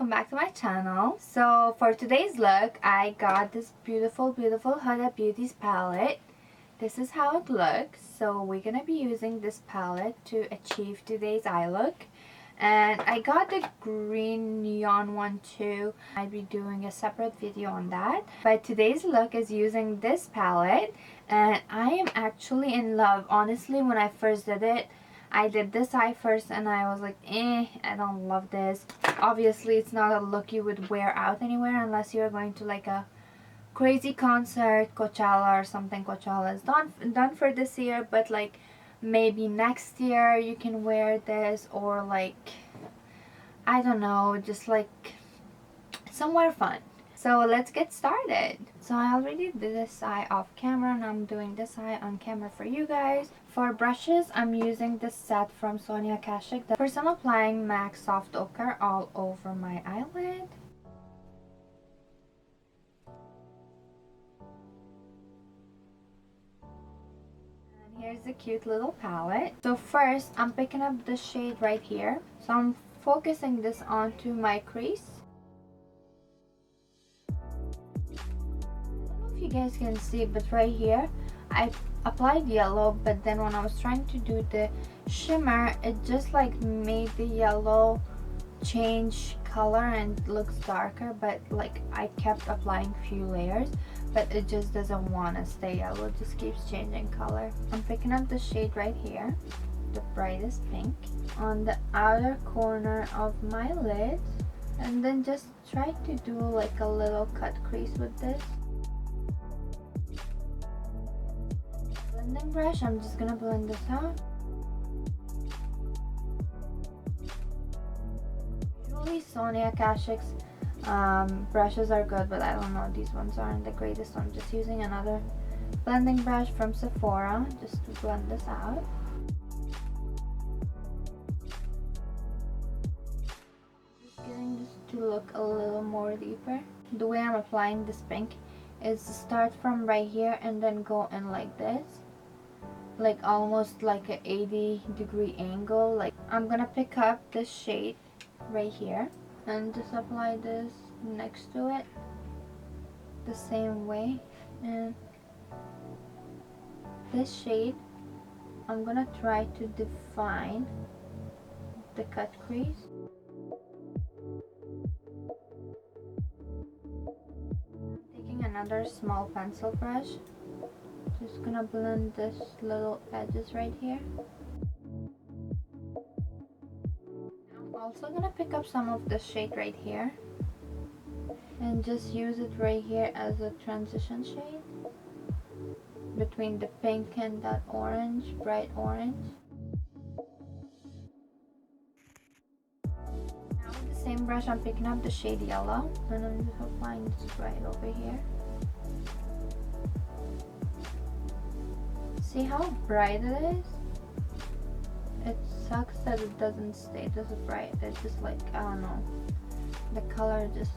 welcome back to my channel. So for today's look, I got this beautiful Huda Beauty's palette. This is how it looks. So we're gonna be using this palette to achieve today's eye look. And I got the green neon one too. I'll be doing a separate video on that. But today's look is using this palette, and I am actually in love. Honestly, when I first did it, I did this eye first and I was like, I don't love this. Obviously, it's not a look you would wear out anywhere unless you're going to like a crazy concert, Coachella or something. Coachella is done for this year, but like maybe next year you can wear this, or like, I don't know, just like somewhere fun. So let's get started. So I already did this eye off camera and I'm doing this eye on camera for you guys. For brushes, I'm using this set from Sonia Kashuk. First, I'm applying MAC Soft Ochre all over my eyelid. And here's the cute little palette. So first, I'm picking up the shade right here. So I'm focusing this onto my crease. You guys can see, but right here I applied yellow, but then when I was trying to do the shimmer, it just like made the yellow change color and looks darker. But like I kept applying few layers, but it just doesn't want to stay yellow, it just keeps changing color. I'm picking up the shade right here, the brightest pink, on the outer corner of my lid, and then just try to do like a little cut crease with this blending brush. I'm just gonna blend this out. Usually Sonia Kashuk's brushes are good, but I don't know, these ones aren't the greatest. So I'm just using another blending brush from Sephora just to blend this out. Just getting this to look a little more deeper. The way I'm applying this pink is to start from right here and then go in like this, like almost like an 80-degree angle. Like I'm gonna pick up this shade right here and just apply this next to it the same way. And this shade, I'm gonna try to define the cut crease. I'm taking another small pencil brush, just gonna blend this little edges right here. I'm also gonna pick up some of the shade right here and just use it right here as a transition shade between the pink and that orange, bright orange. Now with the same brush, I'm picking up the shade yellow and I'm just applying this right over here. See how bright it is? It sucks that it doesn't stay this bright. It's just like, I don't know, the color just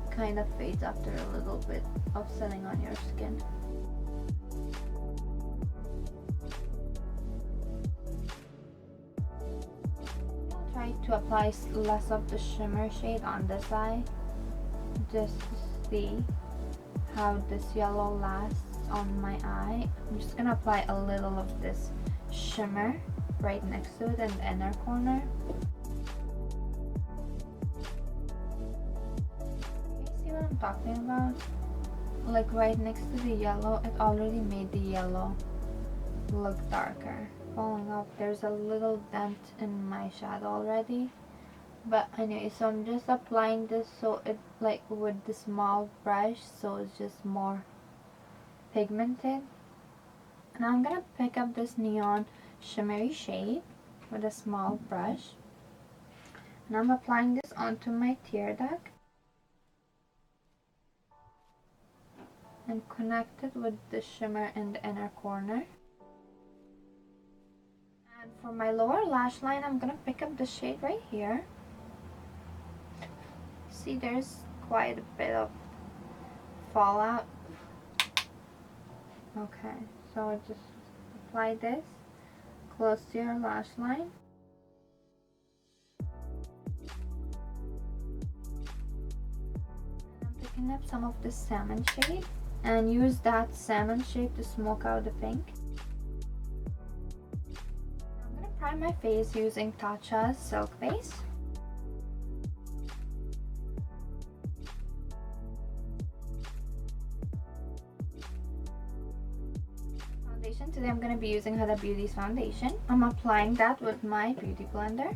kind of fades after a little bit of setting on your skin. I'll try to apply less of the shimmer shade on this eye, just to see how this yellow lasts on my eye. I'm just gonna apply a little of this shimmer right next to it in the inner corner. You see what I'm talking about? Like right next to the yellow, it already made the yellow look darker, falling off. There's a little dent in my shadow already. But anyway, so I'm just applying this so it like with the small brush, so it's just more pigmented. And I'm gonna pick up this neon shimmery shade with a small brush, and I'm applying this onto my tear duct and connect it with the shimmer in the inner corner. And for my lower lash line, I'm gonna pick up the shade right here. See, there's quite a bit of fallout. Okay, so just apply this close to your lash line. Picking up some of the salmon shade and use that salmon shade to smoke out the pink. I'm gonna prime my face using Tatcha's Silk Base. Today I'm going to be using Huda Beauty's foundation. I'm applying that with my beauty blender.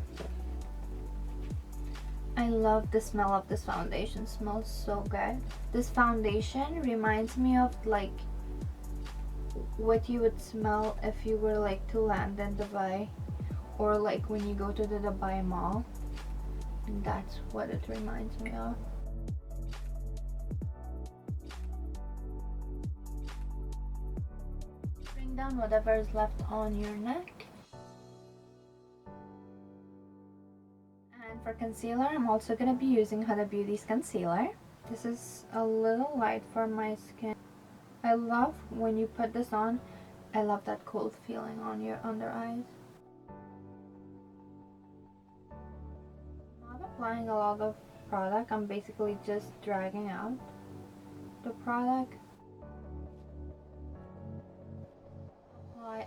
I love the smell of this foundation. It smells so good. This foundation reminds me of like what you would smell if you were like to land in Dubai, or like when you go to the Dubai Mall. That's what it reminds me of. Down whatever is left on your neck. And for concealer, I'm also going to be using Huda Beauty's concealer. This is a little light for my skin. I love when you put this on, I love that cold feeling on your under eyes. I'm not applying a lot of product, I'm basically just dragging out the product.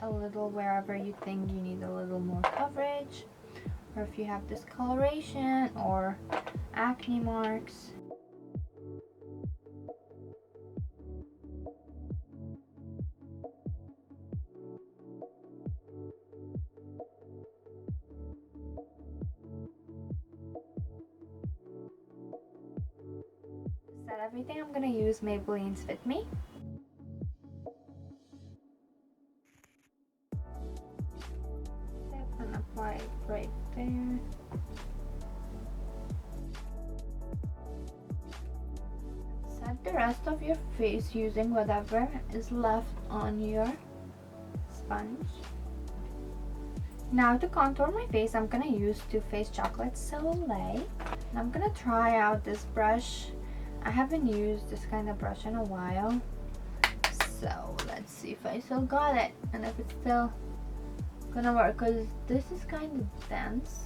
A little wherever you think you need a little more coverage, or if you have discoloration or acne marks. To set everything, I'm going to use Maybelline's Fit Me. And apply it right there. Set the rest of your face using whatever is left on your sponge. Now to contour my face, I'm gonna use Too Faced Chocolate Soule. And I'm gonna try out this brush. I haven't used this kind of brush in a while, so let's see if I still got it and if it's still gonna work, because this is kind of dense.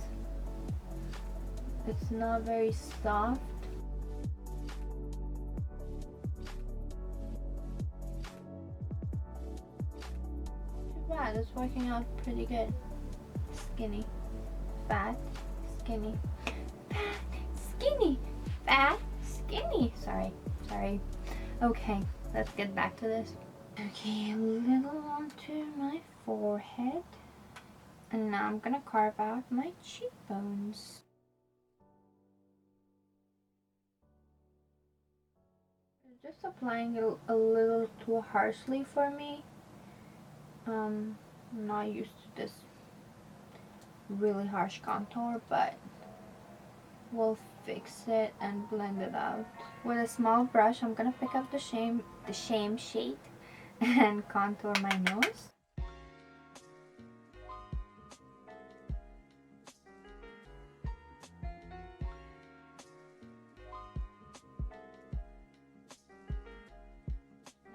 It's not very soft. Too bad, it's working out pretty good. Skinny, fat, skinny, fat, skinny, fat, skinny. Sorry. Okay, let's get back to this. Okay, a little onto my forehead. And now I'm gonna carve out my cheekbones. Just applying it a little too harshly for me. I'm not used to this really harsh contour, but we'll fix it and blend it out. With a small brush, I'm gonna pick up the shame shade and contour my nose.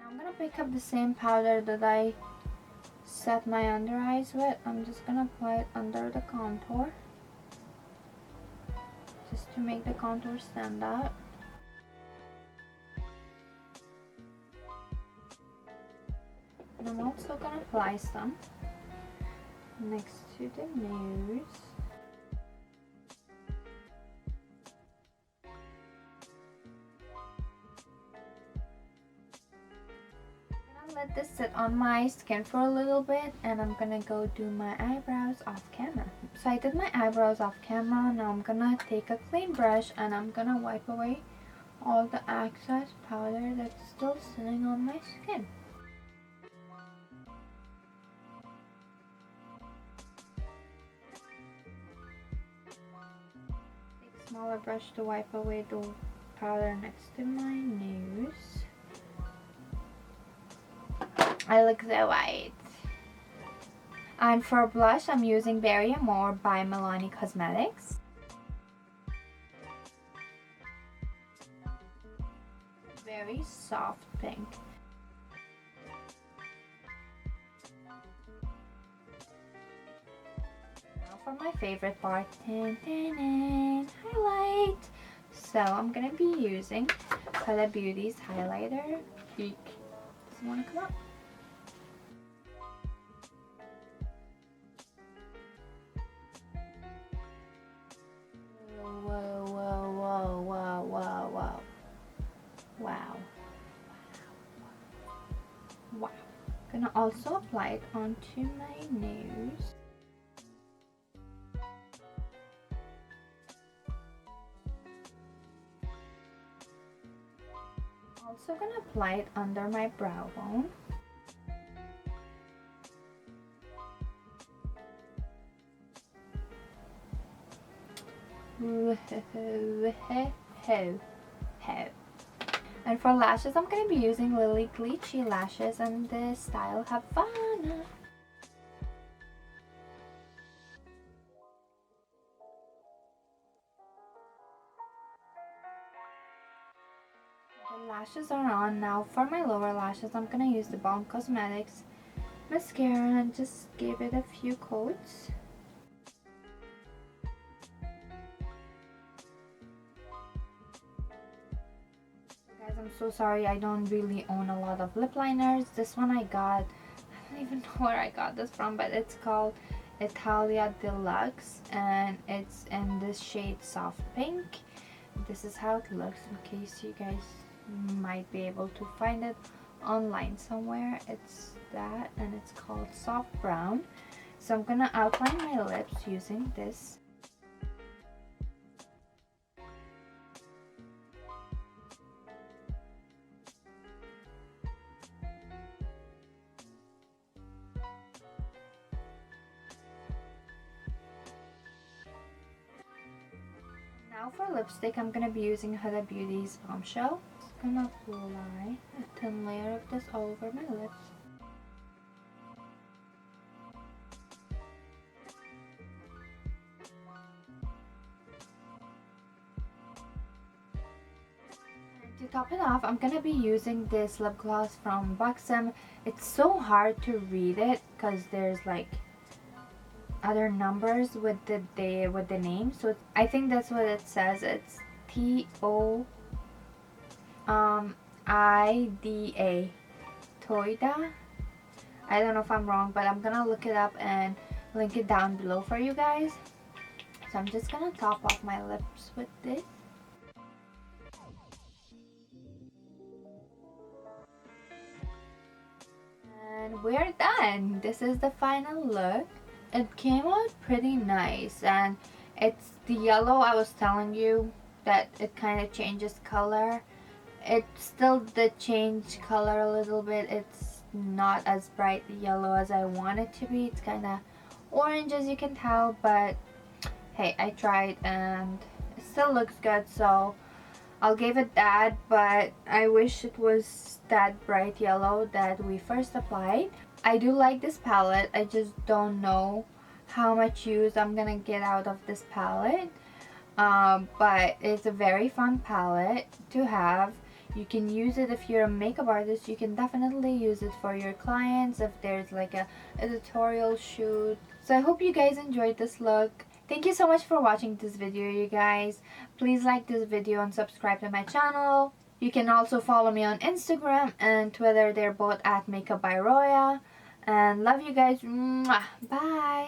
I'm gonna pick up the same powder that I set my under eyes with. I'm just gonna apply it under the contour, just to make the contour stand out. And I'm also gonna apply some next to the nose. Let this sit on my skin for a little bit, and I'm gonna go do my eyebrows off camera. So I did my eyebrows off camera. Now I'm gonna take a clean brush and I'm gonna wipe away all the excess powder that's still sitting on my skin. Take a smaller brush to wipe away the powder next to my nose. I look so white. And for blush, I'm using Berry Amore by Milani Cosmetics. Very soft pink. Now for my favorite part, highlight. So I'm gonna be using Huda Beauty's highlighter. Eek. Does it want to come up? Whoa, whoa, whoa, whoa, whoa, whoa. Wow. Wow. Gonna also apply it onto my nose. Also gonna apply it under my brow bone. And for lashes, I'm gonna be using Lilly Ghalichi lashes and the style Havana. The lashes are on. Now for my lower lashes, I'm gonna use the Balm Cosmetics mascara and just give it a few coats. Guys, I'm so sorry, I don't really own a lot of lip liners. This one I got, I don't even know where I got this from, but it's called Italia Deluxe and it's in this shade Soft Pink. This is how it looks in case you guys might be able to find it online somewhere. It's that and it's called Soft Brown. So I'm gonna outline my lips using this. Now for lipstick, I'm gonna be using Huda Beauty's Bombshell. Just gonna apply a thin layer of this all over my lips. And to top it off, I'm gonna be using this lip gloss from Buxom. It's so hard to read it because there's like other numbers with the name, so I think that's what it says. It's Toida, Toida. I don't know if I'm wrong, but I'm gonna look it up and link it down below for you guys. So I'm just gonna top off my lips with this. And we're done. This is the final look. It came out pretty nice, and it's the yellow I was telling you that it kind of changes color. It still did change color a little bit. It's not as bright yellow as I want it to be. It's kind of orange as you can tell, but hey, I tried and it still looks good, so I'll give it that. But I wish it was that bright yellow that we first applied. I do like this palette. I just don't know how much use I'm gonna get out of this palette. But it's a very fun palette to have. You can use it if you're a makeup artist. You can definitely use it for your clients if there's like a editorial shoot. So I hope you guys enjoyed this look. Thank you so much for watching this video, you guys. Please like this video and subscribe to my channel. You can also follow me on Instagram and Twitter. They're both at Makeup by Roya. And love you guys. Mwah. Bye.